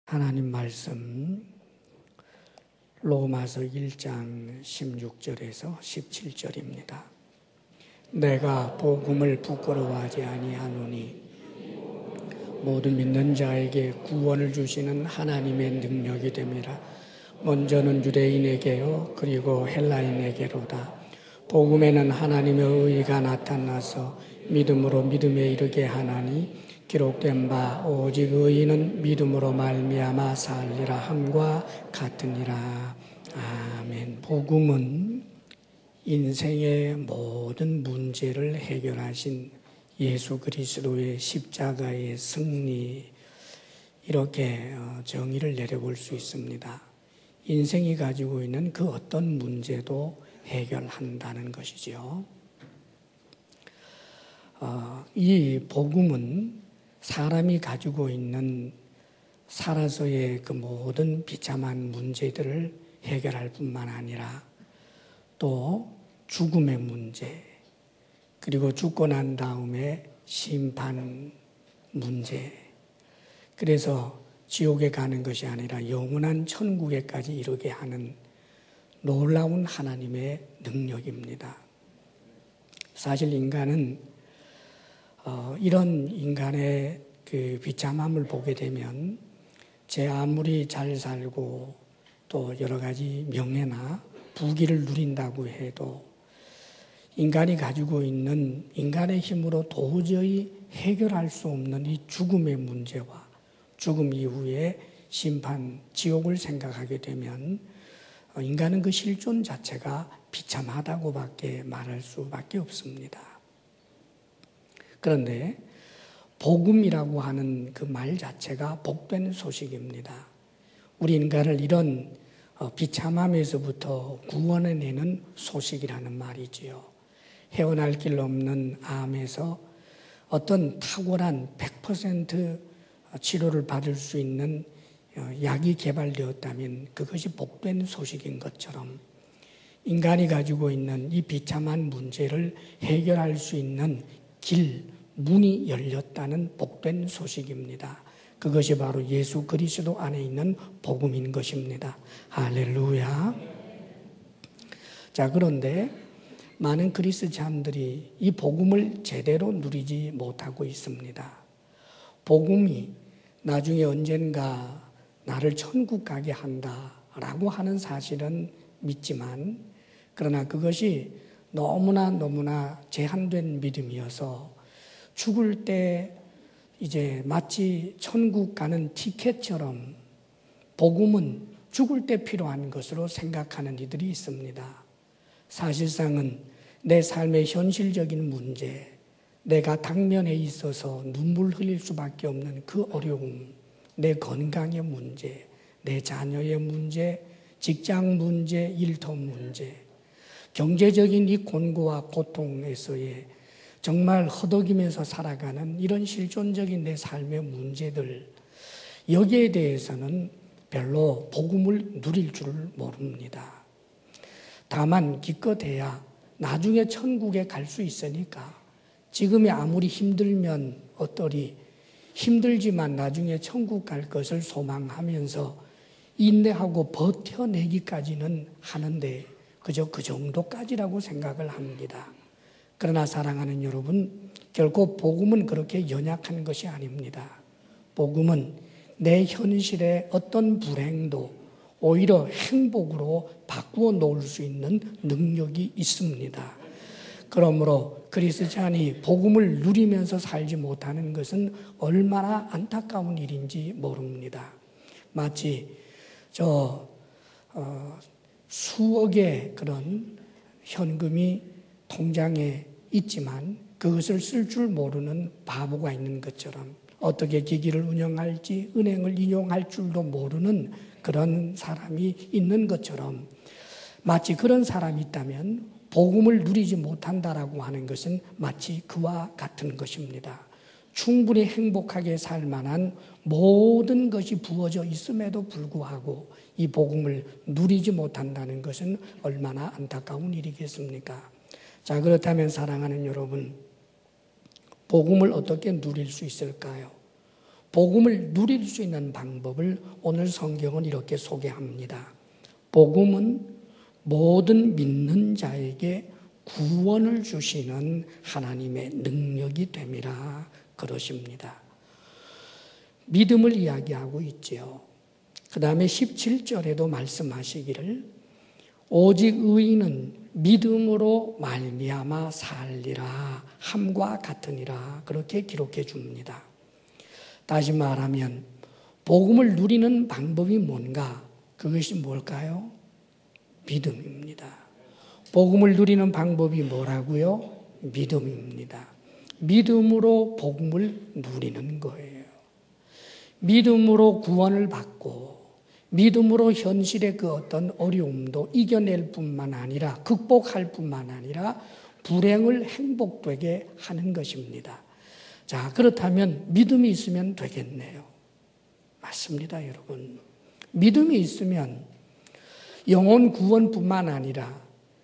하나님 말씀 로마서 1장 16절에서 17절입니다. 내가 복음을 부끄러워하지 아니하노니 모든 믿는 자에게 구원을 주시는 하나님의 능력이 됨이라. 먼저는 유대인에게요 그리고 헬라인에게로다. 복음에는 하나님의 의가 나타나서 믿음으로 믿음에 이르게 하나니 기록된 바 오직 의인은 믿음으로 말미암아 살리라 함과 같으니라. 아멘. 복음은 인생의 모든 문제를 해결하신 예수 그리스도의 십자가의 승리, 이렇게 정의를 내려볼 수 있습니다. 인생이 가지고 있는 그 어떤 문제도 해결한다는 것이죠. 이 복음은 사람이 가지고 있는 살아서의 그 모든 비참한 문제들을 해결할 뿐만 아니라 또 죽음의 문제, 그리고 죽고 난 다음에 심판 문제, 그래서 지옥에 가는 것이 아니라 영원한 천국에까지 이르게 하는 놀라운 하나님의 능력입니다. 사실 인간은 이런 인간의 그 비참함을 보게 되면 제 아무리 잘 살고 또 여러 가지 명예나 부귀를 누린다고 해도 인간이 가지고 있는 인간의 힘으로 도저히 해결할 수 없는 이 죽음의 문제와 죽음 이후에 심판, 지옥을 생각하게 되면 인간은 그 실존 자체가 비참하다고밖에 말할 수밖에 없습니다. 그런데 복음이라고 하는 그 말 자체가 복된 소식입니다. 우리 인간을 이런 비참함에서부터 구원해내는 소식이라는 말이지요. 헤어날 길 없는 암에서 어떤 탁월한 100% 치료를 받을 수 있는 약이 개발되었다면 그것이 복된 소식인 것처럼 인간이 가지고 있는 이 비참한 문제를 해결할 수 있는 문이 열렸다는 복된 소식입니다. 그것이 바로 예수 그리스도 안에 있는 복음인 것입니다. 할렐루야. 자, 그런데 많은 그리스도인들이 이 복음을 제대로 누리지 못하고 있습니다. 복음이 나중에 언젠가 나를 천국 가게 한다라고 하는 사실은 믿지만, 그러나 그것이 너무나 제한된 믿음이어서 죽을 때 이제 마치 천국 가는 티켓처럼 복음은 죽을 때 필요한 것으로 생각하는 이들이 있습니다. 사실상은 내 삶의 현실적인 문제, 내가 당면에 있어서 눈물 흘릴 수밖에 없는 그 어려움, 내 건강의 문제, 내 자녀의 문제, 직장 문제, 일터 문제, 경제적인 이 곤고와 고통에서의 정말 허덕이면서 살아가는 이런 실존적인 내 삶의 문제들, 여기에 대해서는 별로 복음을 누릴 줄 모릅니다. 다만 기껏해야 나중에 천국에 갈 수 있으니까 지금이 아무리 힘들면 어떠리, 힘들지만 나중에 천국 갈 것을 소망하면서 인내하고 버텨내기까지는 하는데 그저 그 정도까지라고 생각을 합니다. 그러나 사랑하는 여러분, 결코 복음은 그렇게 연약한 것이 아닙니다. 복음은 내 현실의 어떤 불행도 오히려 행복으로 바꾸어 놓을 수 있는 능력이 있습니다. 그러므로 그리스도인이 복음을 누리면서 살지 못하는 것은 얼마나 안타까운 일인지 모릅니다. 마치 수억의 그런 현금이 통장에 있지만 그것을 쓸 줄 모르는 바보가 있는 것처럼, 어떻게 기기를 운영할지 은행을 이용할 줄도 모르는 그런 사람이 있는 것처럼, 마치 그런 사람이 있다면 복음을 누리지 못한다라고 하는 것은 마치 그와 같은 것입니다. 충분히 행복하게 살 만한 모든 것이 부어져 있음에도 불구하고 이 복음을 누리지 못한다는 것은 얼마나 안타까운 일이겠습니까? 자, 그렇다면 사랑하는 여러분, 복음을 어떻게 누릴 수 있을까요? 복음을 누릴 수 있는 방법을 오늘 성경은 이렇게 소개합니다. 복음은 모든 믿는 자에게 구원을 주시는 하나님의 능력이 됨이라 그러십니다. 믿음을 이야기하고 있지요. 그 다음에 17절에도 말씀하시기를 오직 의인은 믿음으로 말미암아 살리라 함과 같으니라 그렇게 기록해 줍니다. 다시 말하면 복음을 누리는 방법이 뭔가? 그것이 뭘까요? 믿음입니다. 복음을 누리는 방법이 뭐라고요? 믿음입니다. 믿음으로 복음을 누리는 거예요. 믿음으로 구원을 받고 믿음으로 현실의 그 어떤 어려움도 이겨낼 뿐만 아니라 극복할 뿐만 아니라 불행을 행복되게 하는 것입니다. 자, 그렇다면 믿음이 있으면 되겠네요. 맞습니다, 여러분. 믿음이 있으면 영혼 구원뿐만 아니라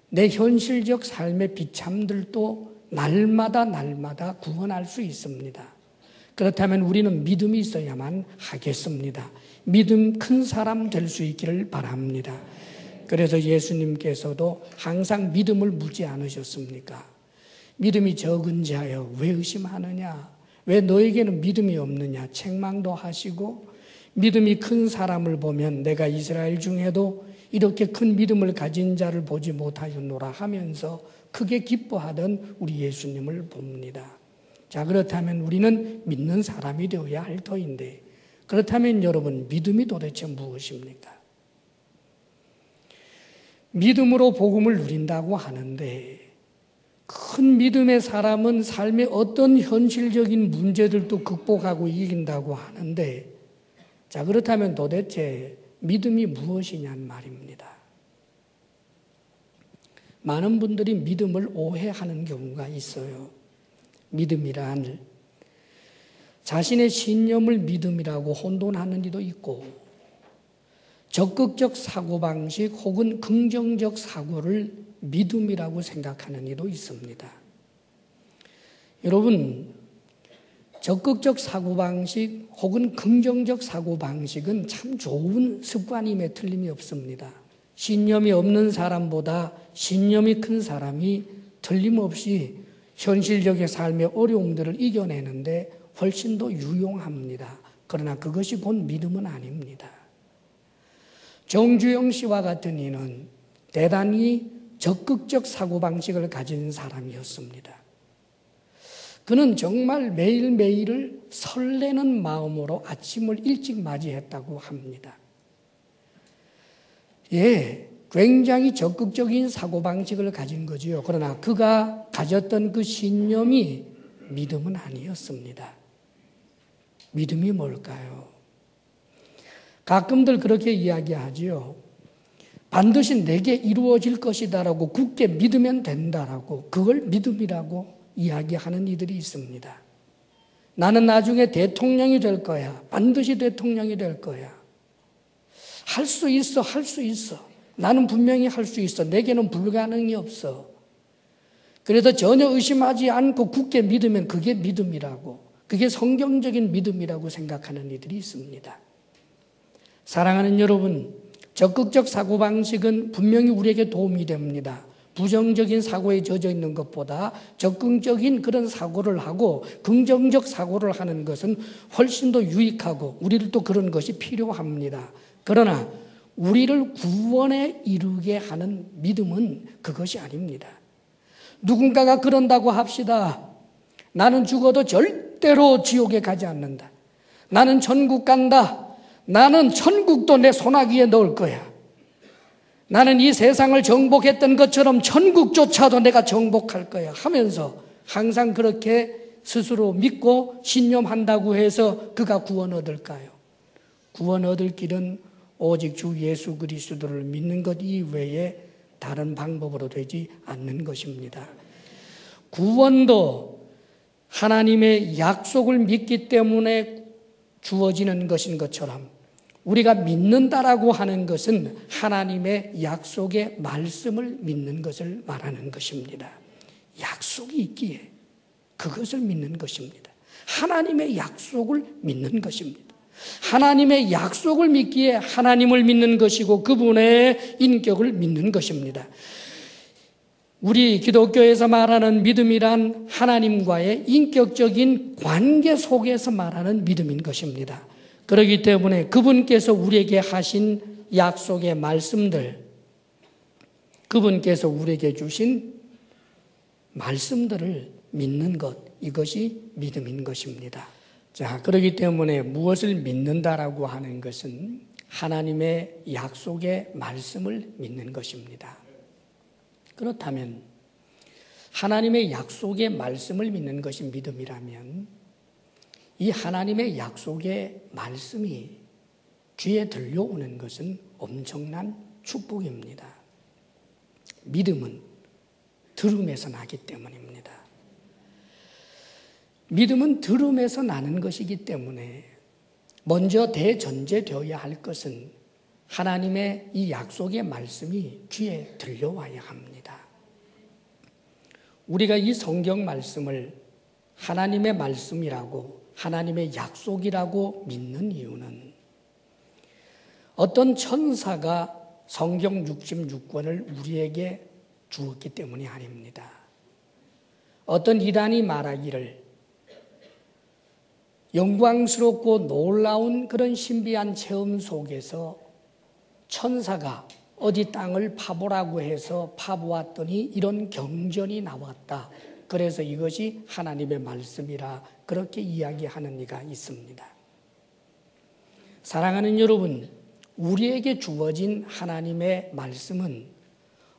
내 현실적 삶의 비참들도 날마다 구원할 수 있습니다. 그렇다면 우리는 믿음이 있어야만 하겠습니다. 믿음 큰 사람 될 수 있기를 바랍니다. 그래서 예수님께서도 항상 믿음을 묻지 않으셨습니까? 믿음이 적은 자여 왜 의심하느냐? 왜 너에게는 믿음이 없느냐? 책망도 하시고 믿음이 큰 사람을 보면 내가 이스라엘 중에도 이렇게 큰 믿음을 가진 자를 보지 못하였노라 하면서 크게 기뻐하던 우리 예수님을 봅니다. 자, 그렇다면 우리는 믿는 사람이 되어야 할 터인데 그렇다면 여러분 믿음이 도대체 무엇입니까? 믿음으로 복음을 누린다고 하는데 큰 믿음의 사람은 삶의 어떤 현실적인 문제들도 극복하고 이긴다고 하는데 자, 그렇다면 도대체 믿음이 무엇이냐는 말입니다. 많은 분들이 믿음을 오해하는 경우가 있어요. 믿음이란 자신의 신념을 믿음이라고 혼돈하는 이도 있고 적극적 사고방식 혹은 긍정적 사고를 믿음이라고 생각하는 이도 있습니다. 여러분, 적극적 사고방식 혹은 긍정적 사고방식은 참 좋은 습관임에 틀림이 없습니다. 신념이 없는 사람보다 신념이 큰 사람이 틀림없이 현실적인 삶의 어려움들을 이겨내는데 훨씬 더 유용합니다. 그러나 그것이 곧 믿음은 아닙니다. 정주영 씨와 같은 이는 대단히 적극적 사고방식을 가진 사람이었습니다. 그는 정말 매일매일을 설레는 마음으로 아침을 일찍 맞이했다고 합니다. 굉장히 적극적인 사고방식을 가진 거지요. 그러나 그가 가졌던 그 신념이 믿음은 아니었습니다. 믿음이 뭘까요? 가끔들 그렇게 이야기하지요. 반드시 내게 이루어질 것이다라고 굳게 믿으면 된다라고 그걸 믿음이라고 이야기하는 이들이 있습니다. 나는 나중에 대통령이 될 거야. 반드시 대통령이 될 거야. 할 수 있어, 할 수 있어. 나는 분명히 할 수 있어. 내게는 불가능이 없어. 그래서 전혀 의심하지 않고 굳게 믿으면 그게 믿음이라고, 그게 성경적인 믿음이라고 생각하는 이들이 있습니다. 사랑하는 여러분, 적극적 사고방식은 분명히 우리에게 도움이 됩니다. 부정적인 사고에 젖어 있는 것보다 적극적인 그런 사고를 하고 긍정적 사고를 하는 것은 훨씬 더 유익하고 우리들도 그런 것이 필요합니다. 그러나 우리를 구원에 이르게 하는 믿음은 그것이 아닙니다. 누군가가 그런다고 합시다. 나는 죽어도 절대로 지옥에 가지 않는다. 나는 천국 간다. 나는 천국도 내 손아귀에 넣을 거야. 나는 이 세상을 정복했던 것처럼 천국조차도 내가 정복할 거야 하면서 항상 그렇게 스스로 믿고 신념한다고 해서 그가 구원 얻을까요? 구원 얻을 길은 오직 주 예수 그리스도를 믿는 것 이외에 다른 방법으로 되지 않는 것입니다. 구원도 하나님의 약속을 믿기 때문에 주어지는 것인 것처럼 우리가 믿는다라고 하는 것은 하나님의 약속의 말씀을 믿는 것을 말하는 것입니다. 약속이 있기에 그것을 믿는 것입니다. 하나님의 약속을 믿는 것입니다. 하나님의 약속을 믿기에 하나님을 믿는 것이고 그분의 인격을 믿는 것입니다. 우리 기독교에서 말하는 믿음이란 하나님과의 인격적인 관계 속에서 말하는 믿음인 것입니다. 그렇기 때문에 그분께서 우리에게 하신 약속의 말씀들, 그분께서 우리에게 주신 말씀들을 믿는 것, 이것이 믿음인 것입니다. 자, 그렇기 때문에 무엇을 믿는다라고 하는 것은 하나님의 약속의 말씀을 믿는 것입니다. 그렇다면 하나님의 약속의 말씀을 믿는 것이 믿음이라면 이 하나님의 약속의 말씀이 귀에 들려오는 것은 엄청난 축복입니다. 믿음은 들음에서 나기 때문입니다. 믿음은 들음에서 나는 것이기 때문에 먼저 대전제되어야 할 것은 하나님의 이 약속의 말씀이 귀에 들려와야 합니다. 우리가 이 성경 말씀을 하나님의 말씀이라고 하나님의 약속이라고 믿는 이유는 어떤 천사가 성경 66권을 우리에게 주었기 때문이 아닙니다. 어떤 이단이 말하기를 영광스럽고 놀라운 그런 신비한 체험 속에서 천사가 어디 땅을 파보라고 해서 파보았더니 이런 경전이 나왔다. 그래서 이것이 하나님의 말씀이라 그렇게 이야기하는 이가 있습니다. 사랑하는 여러분, 우리에게 주어진 하나님의 말씀은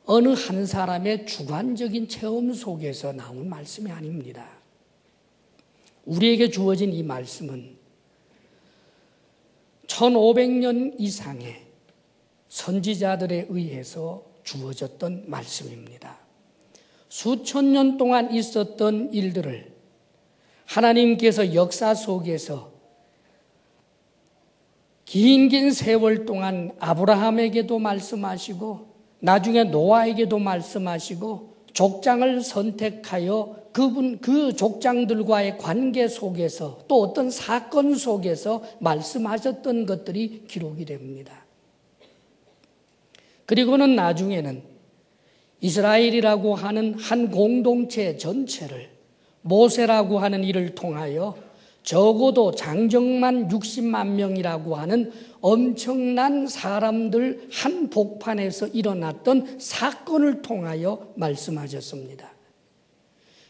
어느 한 사람의 주관적인 체험 속에서 나온 말씀이 아닙니다. 우리에게 주어진 이 말씀은 1500년 이상의 선지자들에 의해서 주어졌던 말씀입니다. 수천 년 동안 있었던 일들을 하나님께서 역사 속에서 긴 세월 동안 아브라함에게도 말씀하시고 나중에 노아에게도 말씀하시고 족장을 선택하여 그 족장들과의 관계 속에서 또 어떤 사건 속에서 말씀하셨던 것들이 기록이 됩니다. 그리고는 나중에는 이스라엘이라고 하는 한 공동체 전체를 모세라고 하는 이를 통하여 적어도 장정만 60만 명이라고 하는 엄청난 사람들 한복판에서 일어났던 사건을 통하여 말씀하셨습니다.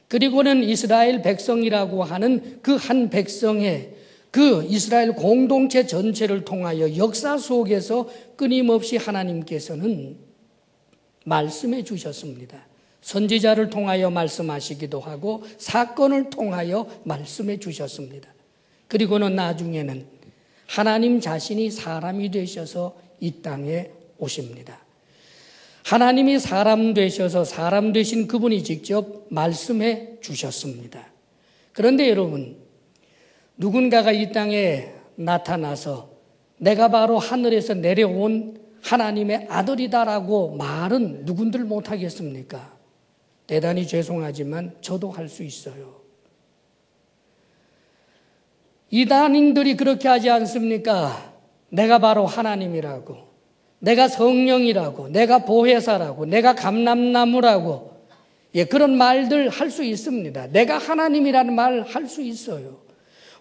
그리고는 이스라엘 백성이라고 하는 그 한 백성의 그 이스라엘 공동체 전체를 통하여 역사 속에서 끊임없이 하나님께서는 말씀해 주셨습니다. 선지자를 통하여 말씀하시기도 하고 사건을 통하여 말씀해 주셨습니다. 그리고는 나중에는 하나님 자신이 사람이 되셔서 이 땅에 오십니다. 하나님이 사람 되셔서 사람 되신 그분이 직접 말씀해 주셨습니다. 그런데 여러분, 누군가가 이 땅에 나타나서 내가 바로 하늘에서 내려온 하나님의 아들이다라고 말은 누군들 못하겠습니까? 대단히 죄송하지만 저도 할 수 있어요. 이단인들이 그렇게 하지 않습니까? 내가 바로 하나님이라고, 내가 성령이라고, 내가 보혜사라고, 내가 감람나무라고, 그런 말들 할 수 있습니다. 내가 하나님이라는 말 할 수 있어요.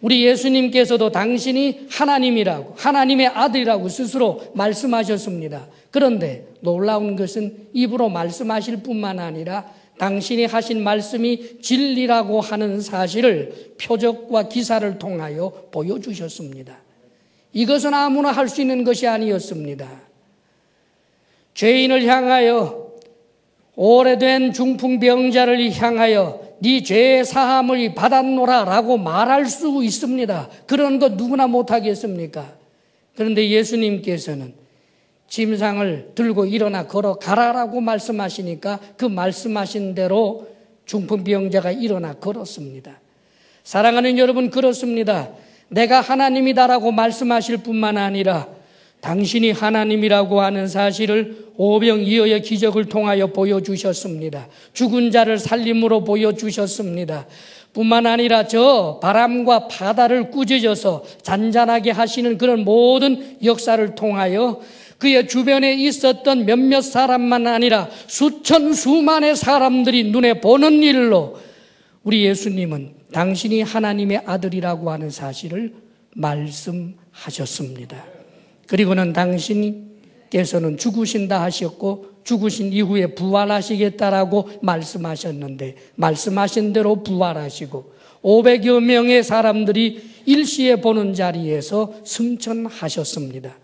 우리 예수님께서도 당신이 하나님이라고, 하나님의 아들이라고 스스로 말씀하셨습니다. 그런데 놀라운 것은 입으로 말씀하실 뿐만 아니라 당신이 하신 말씀이 진리라고 하는 사실을 표적과 기사를 통하여 보여주셨습니다. 이것은 아무나 할 수 있는 것이 아니었습니다. 죄인을 향하여, 오래된 중풍병자를 향하여 네 죄의 사함을 받았노라 라고 말할 수 있습니다. 그런 거 누구나 못하겠습니까? 그런데 예수님께서는 짐상을 들고 일어나 걸어가라라고 말씀하시니까 그 말씀하신 대로 중풍병자가 일어나 걸었습니다. 사랑하는 여러분, 그렇습니다. 내가 하나님이다라고 말씀하실 뿐만 아니라 당신이 하나님이라고 하는 사실을 오병이어의 기적을 통하여 보여주셨습니다. 죽은 자를 살림으로 보여주셨습니다. 뿐만 아니라 저 바람과 바다를 꾸짖어서 잔잔하게 하시는 그런 모든 역사를 통하여 그의 주변에 있었던 몇몇 사람만 아니라 수천 수만의 사람들이 눈에 보는 일로 우리 예수님은 당신이 하나님의 아들이라고 하는 사실을 말씀하셨습니다. 그리고는 당신께서는 죽으신다 하셨고 죽으신 이후에 부활하시겠다라고 말씀하셨는데 말씀하신 대로 부활하시고 500여 명의 사람들이 일시에 보는 자리에서 승천하셨습니다.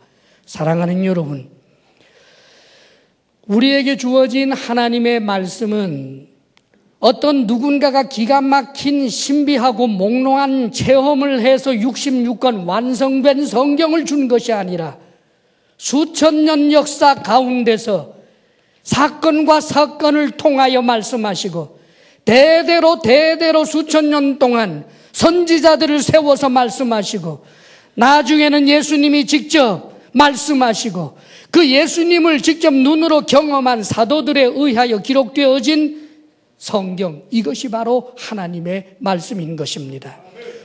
사랑하는 여러분, 우리에게 주어진 하나님의 말씀은 어떤 누군가가 기가 막힌 신비하고 몽롱한 체험을 해서 66권 완성된 성경을 준 것이 아니라 수천 년 역사 가운데서 사건과 사건을 통하여 말씀하시고 대대로 수천 년 동안 선지자들을 세워서 말씀하시고 나중에는 예수님이 직접 말씀하시고 그 예수님을 직접 눈으로 경험한 사도들에 의하여 기록되어진 성경, 이것이 바로 하나님의 말씀인 것입니다.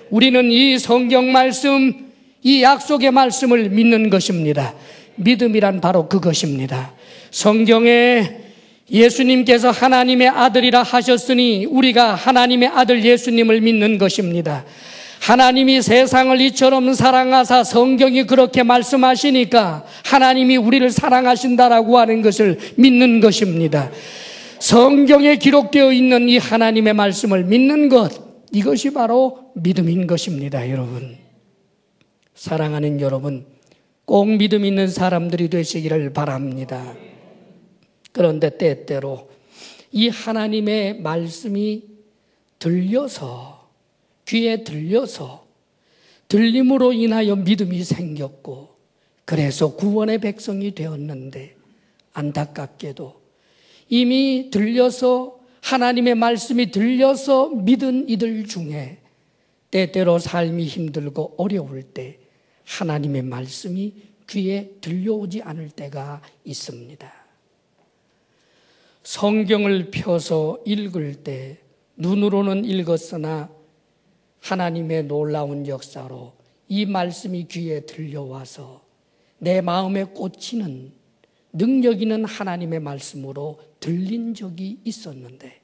우리는 이 성경 말씀, 이 약속의 말씀을 믿는 것입니다. 믿음이란 바로 그것입니다. 성경에 예수님께서 하나님의 아들이라 하셨으니 우리가 하나님의 아들 예수님을 믿는 것입니다. 하나님이 세상을 이처럼 사랑하사 성경이 그렇게 말씀하시니까 하나님이 우리를 사랑하신다라고 하는 것을 믿는 것입니다. 성경에 기록되어 있는 이 하나님의 말씀을 믿는 것, 이것이 바로 믿음인 것입니다. 여러분, 사랑하는 여러분, 꼭 믿음 있는 사람들이 되시기를 바랍니다. 그런데 때때로 이 하나님의 말씀이 들려서, 귀에 들려서 들림으로 인하여 믿음이 생겼고 그래서 구원의 백성이 되었는데 안타깝게도 이미 들려서 하나님의 말씀이 들려서 믿은 이들 중에 때때로 삶이 힘들고 어려울 때 하나님의 말씀이 귀에 들려오지 않을 때가 있습니다. 성경을 펴서 읽을 때 눈으로는 읽었으나 하나님의 놀라운 역사로 이 말씀이 귀에 들려와서 내 마음에 꽂히는 능력 있는 하나님의 말씀으로 들린 적이 있었는데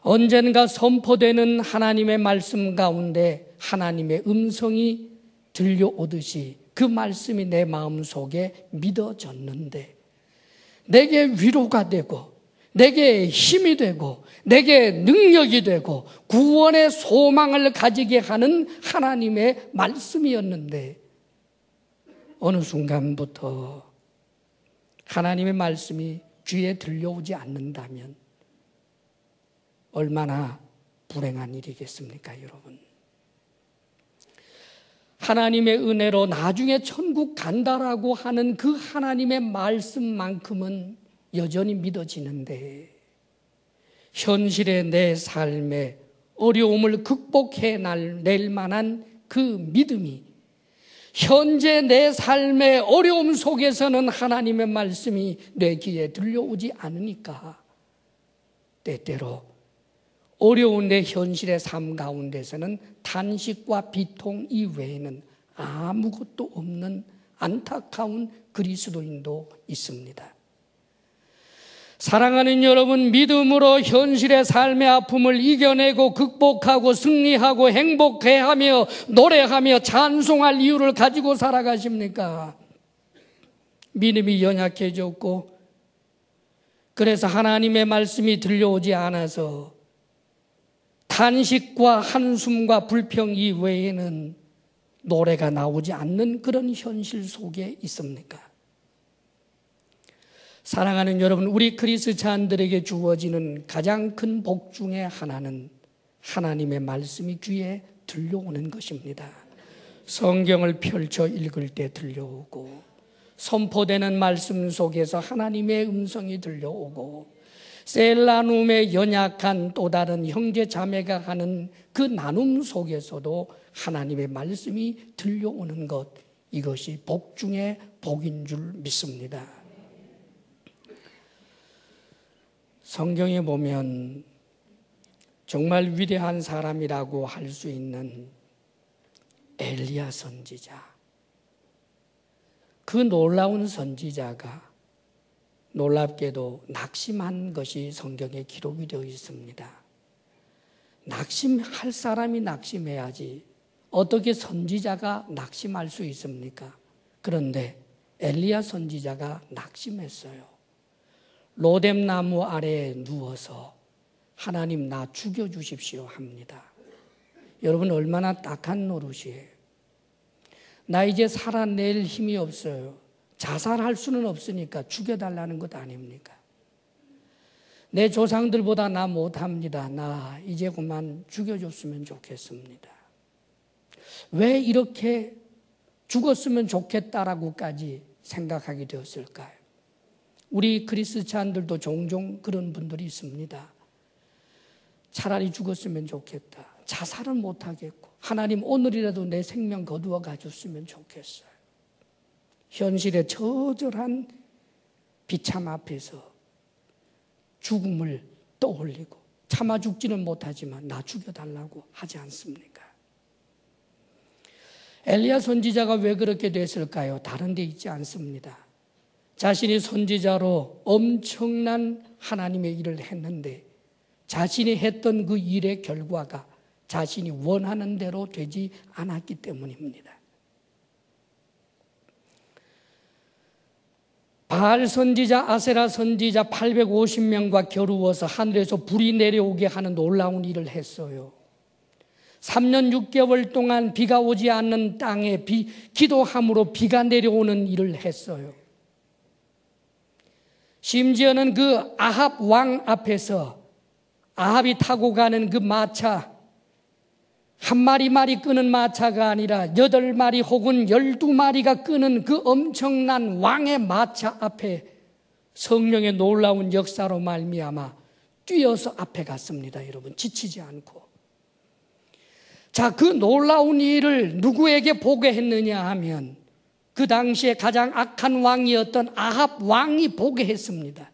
언젠가 선포되는 하나님의 말씀 가운데 하나님의 음성이 들려오듯이 그 말씀이 내 마음속에 믿어졌는데 내게 위로가 되고 내게 힘이 되고 내게 능력이 되고 구원의 소망을 가지게 하는 하나님의 말씀이었는데 어느 순간부터 하나님의 말씀이 귀에 들려오지 않는다면 얼마나 불행한 일이겠습니까, 여러분? 하나님의 은혜로 나중에 천국 간다라고 하는 그 하나님의 말씀만큼은 여전히 믿어지는데 현실의 내 삶의 어려움을 극복해낼 만한 그 믿음이 현재 내 삶의 어려움 속에서는 하나님의 말씀이 내 귀에 들려오지 않으니까 때때로 어려운 내 현실의 삶 가운데서는 탄식과 비통 이외에는 아무것도 없는 안타까운 그리스도인도 있습니다. 사랑하는 여러분, 믿음으로 현실의 삶의 아픔을 이겨내고 극복하고 승리하고 행복해하며 노래하며 찬송할 이유를 가지고 살아가십니까? 믿음이 연약해졌고 그래서 하나님의 말씀이 들려오지 않아서 탄식과 한숨과 불평 이외에는 노래가 나오지 않는 그런 현실 속에 있습니까? 사랑하는 여러분, 우리 그리스찬들에게 주어지는 가장 큰 복 중에 하나는 하나님의 말씀이 귀에 들려오는 것입니다. 성경을 펼쳐 읽을 때 들려오고 선포되는 말씀 속에서 하나님의 음성이 들려오고 셀라눔의 연약한 또 다른 형제 자매가 하는 그 나눔 속에서도 하나님의 말씀이 들려오는 것, 이것이 복 중에 복인 줄 믿습니다. 성경에 보면 정말 위대한 사람이라고 할 수 있는 엘리야 선지자. 그 놀라운 선지자가 놀랍게도 낙심한 것이 성경에 기록이 되어 있습니다. 낙심할 사람이 낙심해야지 어떻게 선지자가 낙심할 수 있습니까? 그런데 엘리야 선지자가 낙심했어요. 로뎀나무 아래에 누워서 하나님 나 죽여주십시오 합니다. 여러분 얼마나 딱한 노릇이에요. 나 이제 살아낼 힘이 없어요. 자살할 수는 없으니까 죽여달라는 것 아닙니까? 내 조상들보다 나 못합니다. 나 이제 그만 죽여줬으면 좋겠습니다. 왜 이렇게 죽었으면 좋겠다라고까지 생각하게 되었을까요? 우리 그리스찬들도 종종 그런 분들이 있습니다. 차라리 죽었으면 좋겠다. 자살은 못하겠고 하나님 오늘이라도 내 생명 거두어 가줬으면 좋겠어요. 현실의 처절한 비참 앞에서 죽음을 떠올리고 참아 죽지는 못하지만 나 죽여달라고 하지 않습니까? 엘리야 선지자가 왜 그렇게 됐을까요? 다른 데 있지 않습니다. 자신이 선지자로 엄청난 하나님의 일을 했는데 자신이 했던 그 일의 결과가 자신이 원하는 대로 되지 않았기 때문입니다. 바알 선지자, 아세라 선지자 850명과 겨루어서 하늘에서 불이 내려오게 하는 놀라운 일을 했어요. 3년 6개월 동안 비가 오지 않는 땅에 기도함으로 비가 내려오는 일을 했어요. 심지어는 그 아합 왕 앞에서 아합이 타고 가는 그 마차, 한 마리 끄는 마차가 아니라 8마리 혹은 12마리가 끄는 그 엄청난 왕의 마차 앞에 성령의 놀라운 역사로 말미암아 뛰어서 앞에 갔습니다. 여러분 지치지 않고. 자, 그 놀라운 일을 누구에게 보게 했느냐 하면 그 당시에 가장 악한 왕이었던 아합 왕이 보게 했습니다.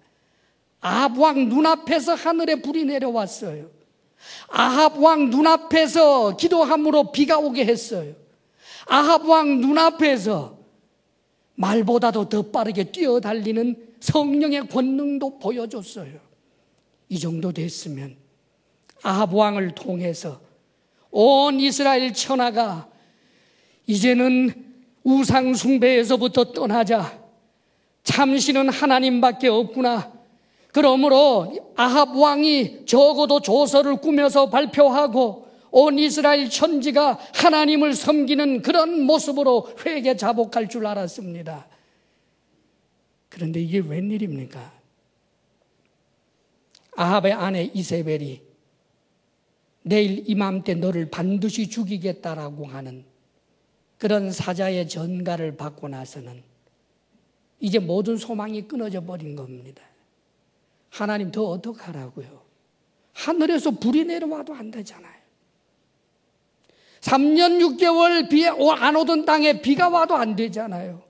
아합 왕 눈앞에서 하늘에 불이 내려왔어요. 아합 왕 눈앞에서 기도함으로 비가 오게 했어요. 아합 왕 눈앞에서 말보다도 더 빠르게 뛰어달리는 성령의 권능도 보여줬어요. 이 정도 됐으면 아합 왕을 통해서 온 이스라엘 천하가 이제는 우상 숭배에서부터 떠나자. 참신은 하나님밖에 없구나. 그러므로 아합 왕이 적어도 조서를 꾸며서 발표하고 온 이스라엘 천지가 하나님을 섬기는 그런 모습으로 회개 자복할 줄 알았습니다. 그런데 이게 웬일입니까? 아합의 아내 이세벨이 내일 이맘때 너를 반드시 죽이겠다라고 하는 그런 사자의 전가를 받고 나서는 이제 모든 소망이 끊어져 버린 겁니다. 하나님 더 어떡하라고요? 하늘에서 불이 내려와도 안 되잖아요. 3년 6개월 비 안 오던 땅에 비가 와도 안 되잖아요.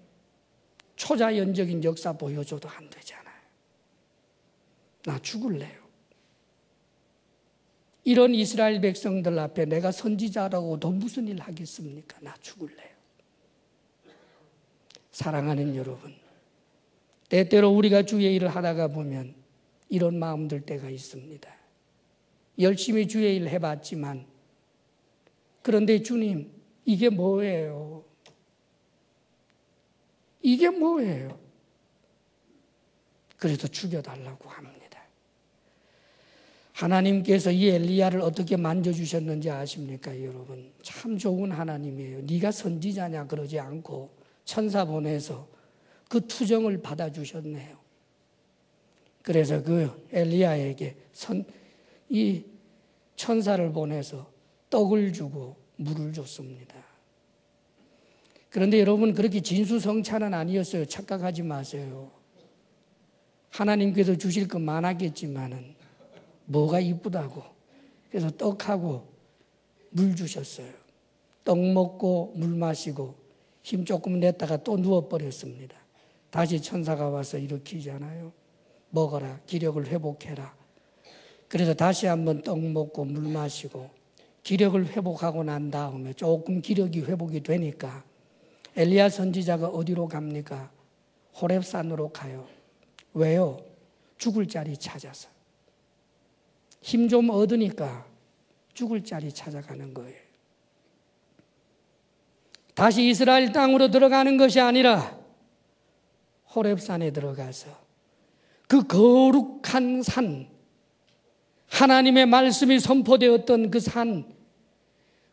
초자연적인 역사 보여줘도 안 되잖아요. 나 죽을래요. 이런 이스라엘 백성들 앞에 내가 선지자라고 더 무슨 일 하겠습니까? 나 죽을래요. 사랑하는 여러분, 때때로 우리가 주의 일을 하다가 보면 이런 마음 들 때가 있습니다. 열심히 주의 일 해봤지만 그런데 주님 이게 뭐예요? 이게 뭐예요? 그래서 죽여달라고 합니다. 하나님께서 이 엘리야를 어떻게 만져주셨는지 아십니까 여러분? 참 좋은 하나님이에요. 네가 선지자냐 그러지 않고 천사 보내서 그 투정을 받아주셨네요. 그래서 그 엘리야에게 이 천사를 보내서 떡을 주고 물을 줬습니다. 그런데 여러분 그렇게 진수성찬은 아니었어요. 착각하지 마세요. 하나님께서 주실 것 많았겠지만은 뭐가 이쁘다고. 그래서 떡하고 물 주셨어요. 떡 먹고 물 마시고 힘 조금 냈다가 또 누워버렸습니다. 다시 천사가 와서 일으키잖아요. 먹어라. 기력을 회복해라. 그래서 다시 한번 떡 먹고 물 마시고 기력을 회복하고 난 다음에 조금 기력이 회복이 되니까 엘리야 선지자가 어디로 갑니까? 호렙산으로 가요. 왜요? 죽을 자리 찾아서. 힘 좀 얻으니까 죽을 자리 찾아가는 거예요. 다시 이스라엘 땅으로 들어가는 것이 아니라 호렙산에 들어가서 그 거룩한 산, 하나님의 말씀이 선포되었던 그 산,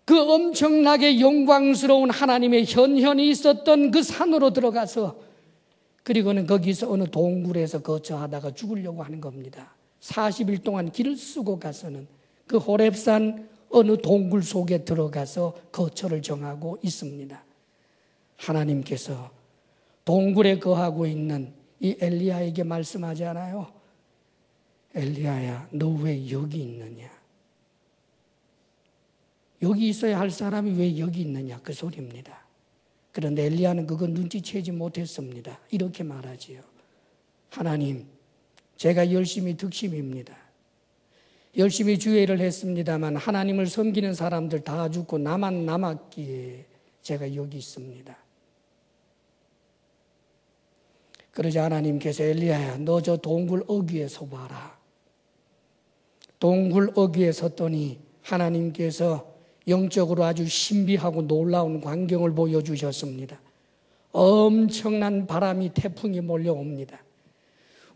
그 엄청나게 영광스러운 하나님의 현현이 있었던 그 산으로 들어가서 그리고는 거기서 어느 동굴에서 거처하다가 죽으려고 하는 겁니다. 40일 동안 길을 쓰고 가서는 그 호렙산 어느 동굴 속에 들어가서 거처를 정하고 있습니다. 하나님께서 동굴에 거하고 있는 이 엘리야에게 말씀하지 않아요? 엘리야야, 너 왜 여기 있느냐? 여기 있어야 할 사람이 왜 여기 있느냐? 그 소리입니다. 그런데 엘리야는 그거 눈치채지 못했습니다. 이렇게 말하지요. 하나님, 제가 열심히 득심입니다. 열심히 주의를 했습니다만 하나님을 섬기는 사람들 다 죽고 나만 남았기에 제가 여기 있습니다. 그러자 하나님께서 엘리야야, 너 저 동굴 어귀에 서봐라. 동굴 어귀에 섰더니 하나님께서 영적으로 아주 신비하고 놀라운 광경을 보여주셨습니다. 엄청난 바람이, 태풍이 몰려옵니다.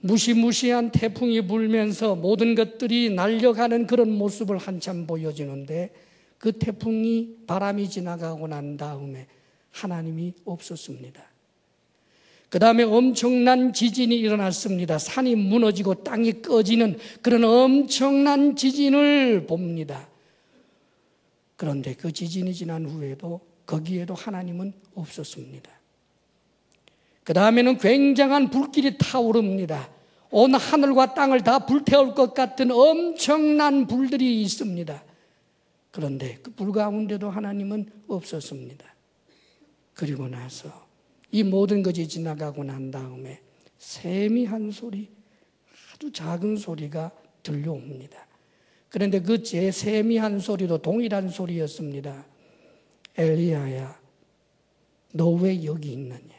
무시무시한 태풍이 불면서 모든 것들이 날려가는 그런 모습을 한참 보여주는데 그 태풍이, 바람이 지나가고 난 다음에 하나님이 없었습니다. 그 다음에 엄청난 지진이 일어났습니다. 산이 무너지고 땅이 꺼지는 그런 엄청난 지진을 봅니다. 그런데 그 지진이 지난 후에도 거기에도 하나님은 없었습니다. 그 다음에는 굉장한 불길이 타오릅니다. 온 하늘과 땅을 다 불태울 것 같은 엄청난 불들이 있습니다. 그런데 그 불 가운데도 하나님은 없었습니다. 그리고 나서 이 모든 것이 지나가고 난 다음에 세미한 소리, 아주 작은 소리가 들려옵니다. 그런데 그 제 세미한 소리도 동일한 소리였습니다. 엘리야야, 너 왜 여기 있느냐?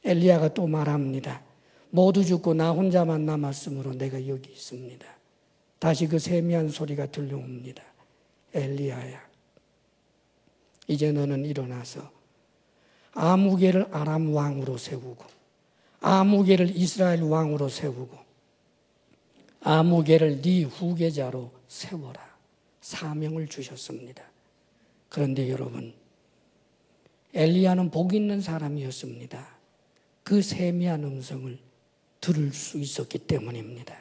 엘리야가 또 말합니다. 모두 죽고 나 혼자만 남았으므로 내가 여기 있습니다. 다시 그 세미한 소리가 들려옵니다. 엘리야야, 이제 너는 일어나서 아무개를 아람 왕으로 세우고 아무개를 이스라엘 왕으로 세우고 아무개를 네 후계자로 세워라. 사명을 주셨습니다. 그런데 여러분, 엘리야는 복 있는 사람이었습니다. 그 세미한 음성을 들을 수 있었기 때문입니다.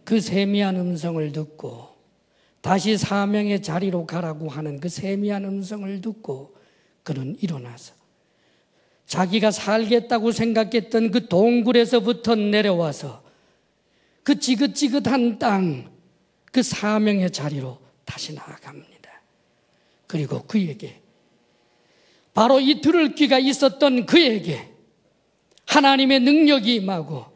그 세미한 음성을 듣고 다시 사명의 자리로 가라고 하는 그 세미한 음성을 듣고 그는 일어나서 자기가 살겠다고 생각했던 그 동굴에서부터 내려와서 그 지긋지긋한 땅, 그 사명의 자리로 다시 나아갑니다. 그리고 그에게, 바로 이 들을 귀가 있었던 그에게 하나님의 능력이 임하고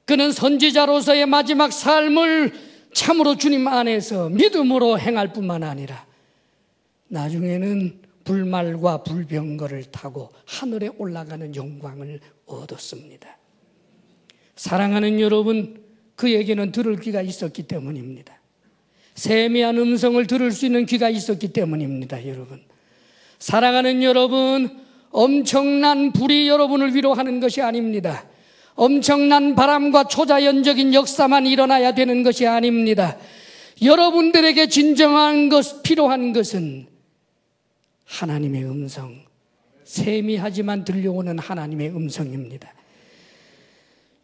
그는 선지자로서의 마지막 삶을 참으로 주님 안에서 믿음으로 행할 뿐만 아니라 나중에는 불말과 불병거를 타고 하늘에 올라가는 영광을 얻었습니다. 사랑하는 여러분, 그에게는 들을 귀가 있었기 때문입니다. 세미한 음성을 들을 수 있는 귀가 있었기 때문입니다. 여러분, 사랑하는 여러분, 엄청난 불이 여러분을 위로하는 것이 아닙니다. 엄청난 바람과 초자연적인 역사만 일어나야 되는 것이 아닙니다. 여러분들에게 진정한 것, 필요한 것은 하나님의 음성, 세미하지만 들려오는 하나님의 음성입니다.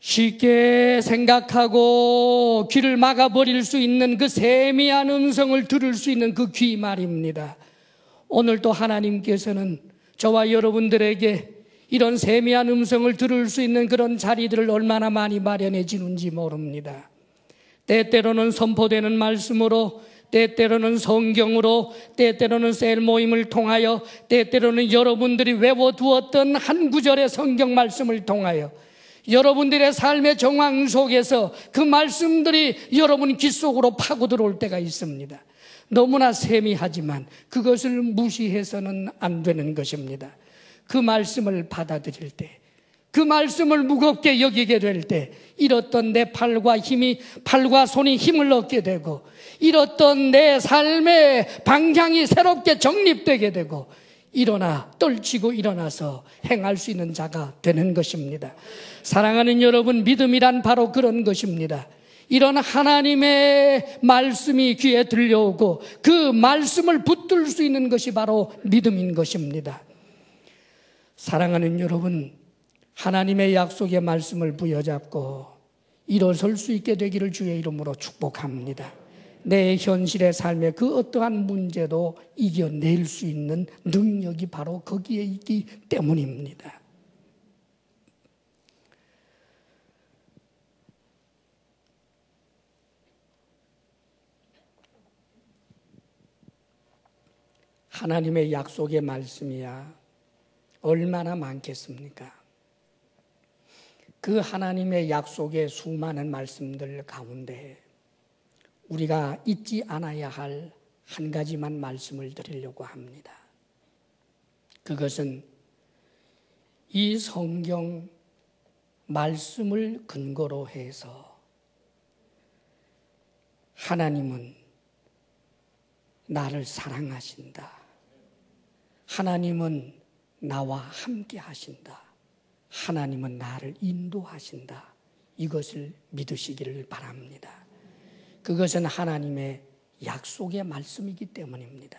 쉽게 생각하고 귀를 막아버릴 수 있는 그 세미한 음성을 들을 수 있는 그 귀 말입니다. 오늘도 하나님께서는 저와 여러분들에게 이런 세미한 음성을 들을 수 있는 그런 자리들을 얼마나 많이 마련해 주는지 모릅니다. 때때로는 선포되는 말씀으로, 때때로는 성경으로, 때때로는 셀 모임을 통하여, 때때로는 여러분들이 외워두었던 한 구절의 성경 말씀을 통하여 여러분들의 삶의 정황 속에서 그 말씀들이 여러분 귀 속으로 파고 들어올 때가 있습니다. 너무나 세미하지만 그것을 무시해서는 안 되는 것입니다. 그 말씀을 받아들일 때, 그 말씀을 무겁게 여기게 될 때 잃었던 내 팔과 손이 힘을 얻게 되고, 잃었던 내 삶의 방향이 새롭게 정립되게 되고, 떨치고 일어나서 행할 수 있는 자가 되는 것입니다. 사랑하는 여러분, 믿음이란 바로 그런 것입니다. 이런 하나님의 말씀이 귀에 들려오고 그 말씀을 붙들 수 있는 것이 바로 믿음인 것입니다. 사랑하는 여러분, 하나님의 약속의 말씀을 부여잡고 일어설 수 있게 되기를 주의 이름으로 축복합니다. 내 현실의 삶의 그 어떠한 문제도 이겨낼 수 있는 능력이 바로 거기에 있기 때문입니다. 하나님의 약속의 말씀이야 얼마나 많겠습니까? 그 하나님의 약속의 수많은 말씀들 가운데 우리가 잊지 않아야 할 한 가지만 말씀을 드리려고 합니다. 그것은 이 성경 말씀을 근거로 해서 하나님은 나를 사랑하신다. 하나님은 나와 함께 하신다. 하나님은 나를 인도하신다. 이것을 믿으시기를 바랍니다. 그것은 하나님의 약속의 말씀이기 때문입니다.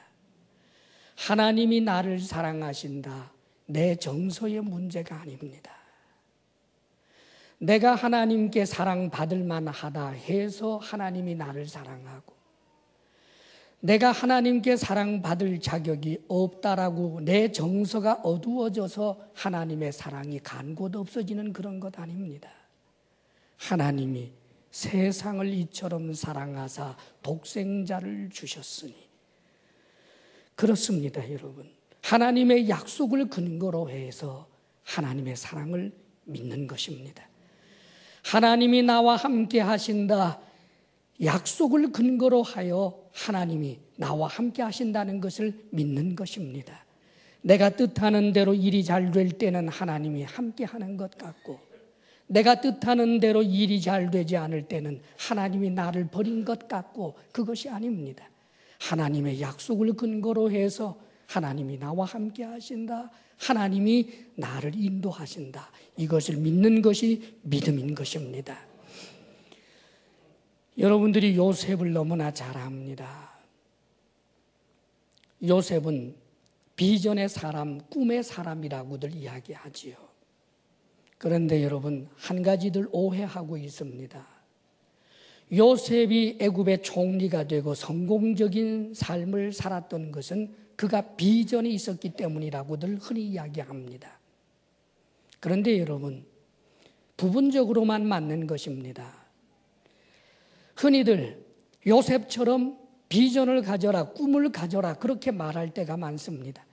하나님이 나를 사랑하신다. 내 정서의 문제가 아닙니다. 내가 하나님께 사랑받을 만하다 해서 하나님이 나를 사랑하고, 내가 하나님께 사랑받을 자격이 없다라고 내 정서가 어두워져서 하나님의 사랑이 간곳 없어지는 그런 것 아닙니다. 하나님이 세상을 이처럼 사랑하사 독생자를 주셨으니, 그렇습니다 여러분. 하나님의 약속을 근거로 해서 하나님의 사랑을 믿는 것입니다. 하나님이 나와 함께 하신다. 약속을 근거로 하여 하나님이 나와 함께 하신다는 것을 믿는 것입니다. 내가 뜻하는 대로 일이 잘 될 때는 하나님이 함께 하는 것 같고, 내가 뜻하는 대로 일이 잘 되지 않을 때는 하나님이 나를 버린 것 같고, 그것이 아닙니다. 하나님의 약속을 근거로 해서 하나님이 나와 함께 하신다. 하나님이 나를 인도하신다. 이것을 믿는 것이 믿음인 것입니다. 여러분들이 요셉을 너무나 잘 압니다. 요셉은 비전의 사람, 꿈의 사람이라고들 이야기하지요. 그런데 여러분, 한 가지들 오해하고 있습니다. 요셉이 애굽의 총리가 되고 성공적인 삶을 살았던 것은 그가 비전이 있었기 때문이라고들 흔히 이야기합니다. 그런데 여러분, 부분적으로만 맞는 것입니다. 흔히들 요셉처럼 비전을 가져라, 꿈을 가져라 그렇게 말할 때가 많습니다.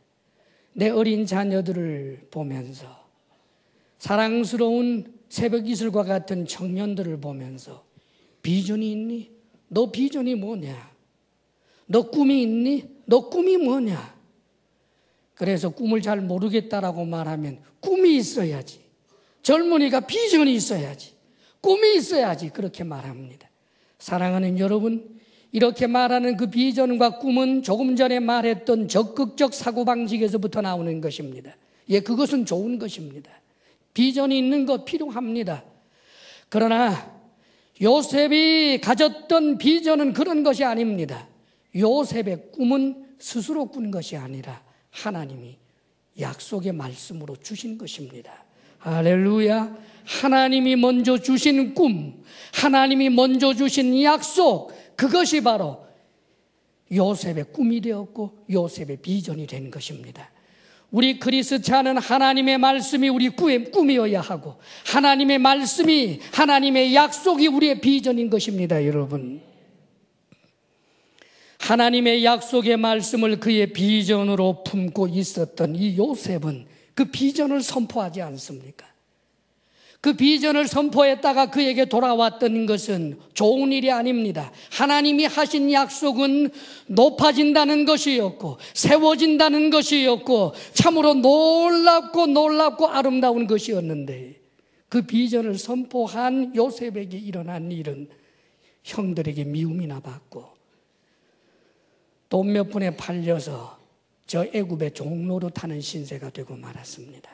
내 어린 자녀들을 보면서, 사랑스러운 새벽 이슬과 같은 청년들을 보면서 비전이 있니? 너 비전이 뭐냐? 너 꿈이 있니? 너 꿈이 뭐냐? 그래서 꿈을 잘 모르겠다라고 말하면 꿈이 있어야지, 젊은이가 비전이 있어야지, 꿈이 있어야지 그렇게 말합니다. 사랑하는 여러분, 이렇게 말하는 그 비전과 꿈은 조금 전에 말했던 적극적 사고방식에서부터 나오는 것입니다. 예, 그것은 좋은 것입니다. 비전이 있는 것 필요합니다. 그러나 요셉이 가졌던 비전은 그런 것이 아닙니다. 요셉의 꿈은 스스로 꾼 것이 아니라 하나님이 약속의 말씀으로 주신 것입니다. 할렐루야. 하나님이 먼저 주신 꿈, 하나님이 먼저 주신 약속, 그것이 바로 요셉의 꿈이 되었고 요셉의 비전이 된 것입니다. 우리 그리스찬은 하나님의 말씀이 우리 꿈이어야 하고, 하나님의 말씀이, 하나님의 약속이 우리의 비전인 것입니다. 여러분, 하나님의 약속의 말씀을 그의 비전으로 품고 있었던 이 요셉은 그 비전을 선포하지 않습니까? 그 비전을 선포했다가 그에게 돌아왔던 것은 좋은 일이 아닙니다. 하나님이 하신 약속은 높아진다는 것이었고 세워진다는 것이었고 참으로 놀랍고 아름다운 것이었는데, 그 비전을 선포한 요셉에게 일어난 일은 형들에게 미움이나 받고 돈 몇 푼에 팔려서 저 애굽의 종노릇하는 신세가 되고 말았습니다.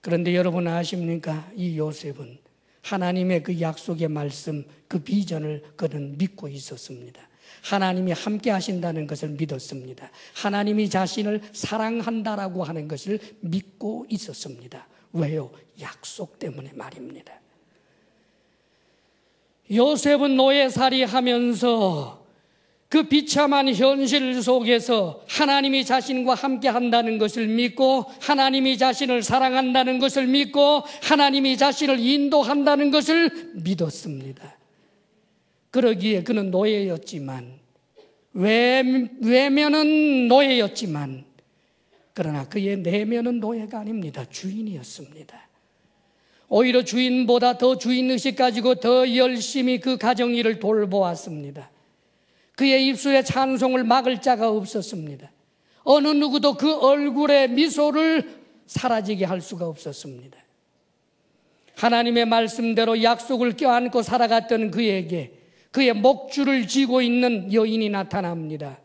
그런데 여러분 아십니까? 이 요셉은 하나님의 그 약속의 말씀, 그 비전을 그는 믿고 있었습니다. 하나님이 함께 하신다는 것을 믿었습니다. 하나님이 자신을 사랑한다라고 하는 것을 믿고 있었습니다. 왜요? 약속 때문에 말입니다. 요셉은 노예살이 하면서 그 비참한 현실 속에서 하나님이 자신과 함께 한다는 것을 믿고, 하나님이 자신을 사랑한다는 것을 믿고, 하나님이 자신을 인도한다는 것을 믿었습니다. 그러기에 그는 노예였지만, 외면은 노예였지만, 그러나 그의 내면은 노예가 아닙니다. 주인이었습니다. 오히려 주인보다 더 주인의식 가지고 더 열심히 그 가정 일을 돌보았습니다. 그의 입술에 찬송을 막을 자가 없었습니다. 어느 누구도 그 얼굴에 미소를 사라지게 할 수가 없었습니다. 하나님의 말씀대로 약속을 껴안고 살아갔던 그에게 그의 목줄을 쥐고 있는 여인이 나타납니다.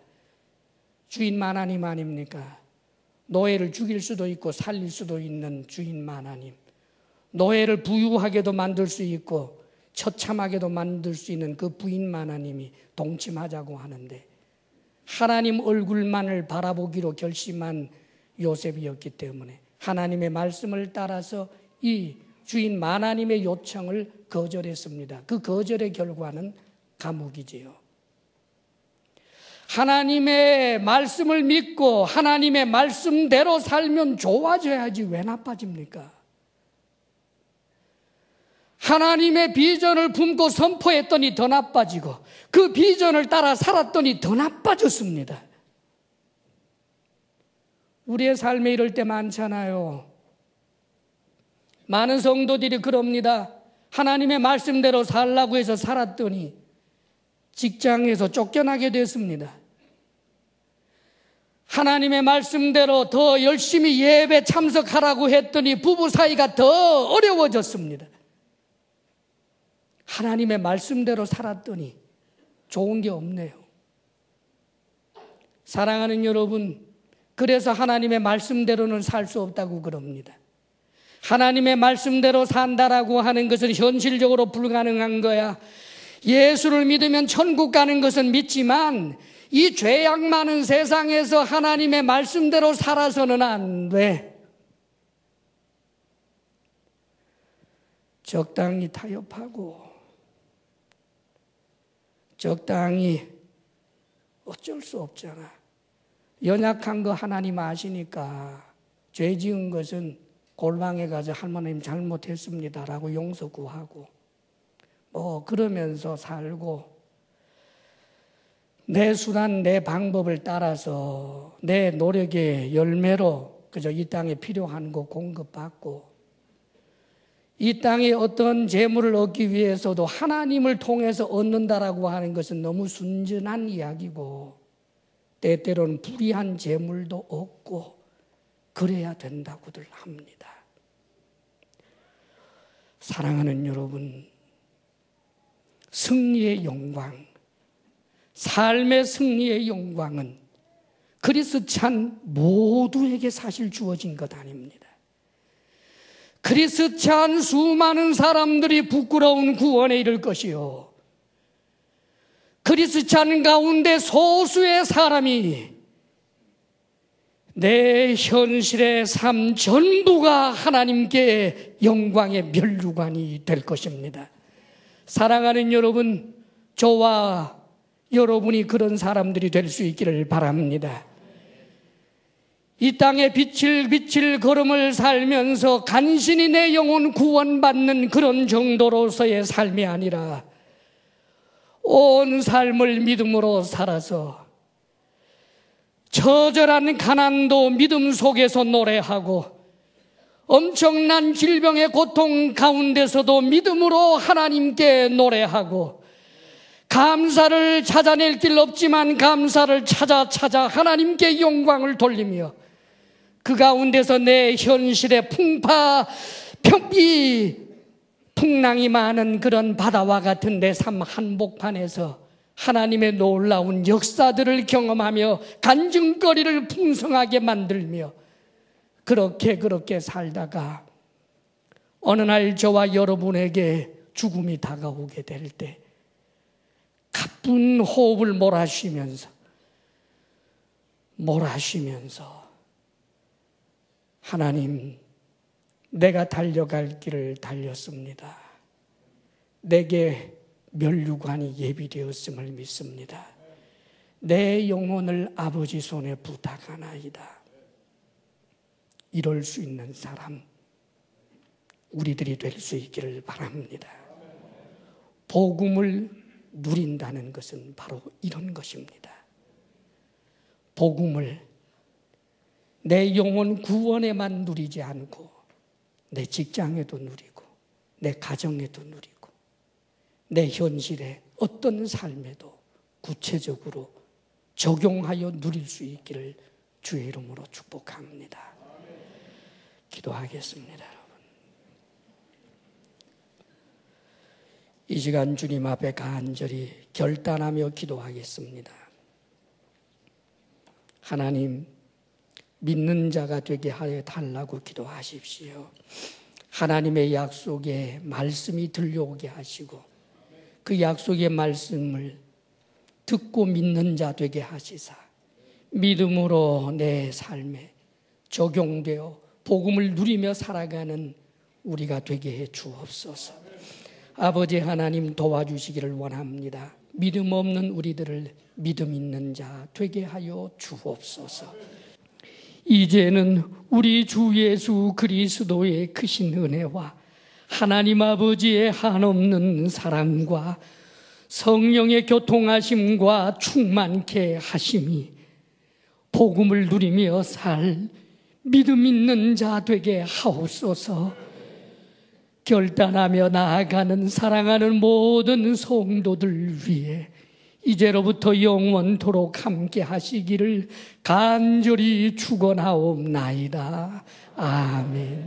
주인만 하나님 아닙니까? 노예를 죽일 수도 있고 살릴 수도 있는 주인만 하나님, 노예를 부유하게도 만들 수 있고 처참하게도 만들 수 있는 그 부인만 하나님이 동침하자고 하는데, 하나님 얼굴만을 바라보기로 결심한 요셉이었기 때문에 하나님의 말씀을 따라서 이 주인 마나님의 요청을 거절했습니다. 그 거절의 결과는 감옥이지요. 하나님의 말씀을 믿고 하나님의 말씀대로 살면 좋아져야지 왜 나빠집니까? 하나님의 비전을 품고 선포했더니 더 나빠지고, 그 비전을 따라 살았더니 더 나빠졌습니다. 우리의 삶에 이럴 때 많잖아요. 많은 성도들이 그럽니다. 하나님의 말씀대로 살라고 해서 살았더니 직장에서 쫓겨나게 됐습니다. 하나님의 말씀대로 더 열심히 예배 참석하라고 했더니 부부 사이가 더 어려워졌습니다. 하나님의 말씀대로 살았더니 좋은 게 없네요. 사랑하는 여러분, 그래서 하나님의 말씀대로는 살 수 없다고 그럽니다. 하나님의 말씀대로 산다라고 하는 것은 현실적으로 불가능한 거야. 예수를 믿으면 천국 가는 것은 믿지만 이 죄악 많은 세상에서 하나님의 말씀대로 살아서는 안 돼. 적당히 타협하고 적당히 어쩔 수 없잖아. 연약한 거 하나님 아시니까 죄 지은 것은 골방에 가서 하나님 잘못했습니다라고 용서 구하고 그러면서 살고, 내 수단 내 방법을 따라서 내 노력의 열매로 그저 이 땅에 필요한 거 공급받고, 이 땅에 어떤 재물을 얻기 위해서도 하나님을 통해서 얻는다라고 하는 것은 너무 순전한 이야기고, 때때로는 불의한 재물도 얻고 그래야 된다고들 합니다. 사랑하는 여러분, 승리의 영광, 삶의 승리의 영광은 그리스찬 모두에게 사실 주어진 것 아닙니다. 그리스찬 수많은 사람들이 부끄러운 구원에 이를 것이요, 그리스찬 가운데 소수의 사람이 내 현실의 삶 전부가 하나님께 영광의 면류관이 될 것입니다. 사랑하는 여러분, 저와 여러분이 그런 사람들이 될 수 있기를 바랍니다. 이 땅에 빛을 걸음을 살면서 간신히 내 영혼 구원받는 그런 정도로서의 삶이 아니라 온 삶을 믿음으로 살아서 처절한 가난도 믿음 속에서 노래하고, 엄청난 질병의 고통 가운데서도 믿음으로 하나님께 노래하고, 감사를 찾아낼 길 없지만 감사를 찾아 하나님께 영광을 돌리며, 그 가운데서 내 현실의 풍랑이 많은 그런 바다와 같은 내 삶 한복판에서 하나님의 놀라운 역사들을 경험하며 간증거리를 풍성하게 만들며 그렇게 살다가 어느 날 저와 여러분에게 죽음이 다가오게 될 때 가쁜 호흡을 몰아쉬면서 하나님, 내가 달려갈 길을 달렸습니다. 내게 면류관이 예비되었음을 믿습니다. 내 영혼을 아버지 손에 부탁하나이다. 이럴 수 있는 사람, 우리들이 될 수 있기를 바랍니다. 복음을 누린다는 것은 바로 이런 것입니다. 복음을 내 영혼 구원에만 누리지 않고 내 직장에도 누리고 내 가정에도 누리고 내 현실의 어떤 삶에도 구체적으로 적용하여 누릴 수 있기를 주의 이름으로 축복합니다. 기도하겠습니다, 여러분. 이 시간 주님 앞에 간절히 결단하며 기도하겠습니다. 하나님, 믿는 자가 되게 하여 달라고 기도하십시오. 하나님의 약속에 말씀이 들려오게 하시고 그 약속의 말씀을 듣고 믿는 자 되게 하시사 믿음으로 내 삶에 적용되어 복음을 누리며 살아가는 우리가 되게 해 주옵소서. 아버지 하나님, 도와주시기를 원합니다. 믿음 없는 우리들을 믿음 있는 자 되게 하여 주옵소서. 이제는 우리 주 예수 그리스도의 크신 은혜와 하나님 아버지의 한없는 사랑과 성령의 교통하심과 충만케 하심이 복음을 누리며 살 믿음 있는 자 되게 하옵소서. 결단하며 나아가는 사랑하는 모든 성도들 위해 이제로부터 영원토록 함께 하시기를 간절히 축원하옵나이다. 아멘.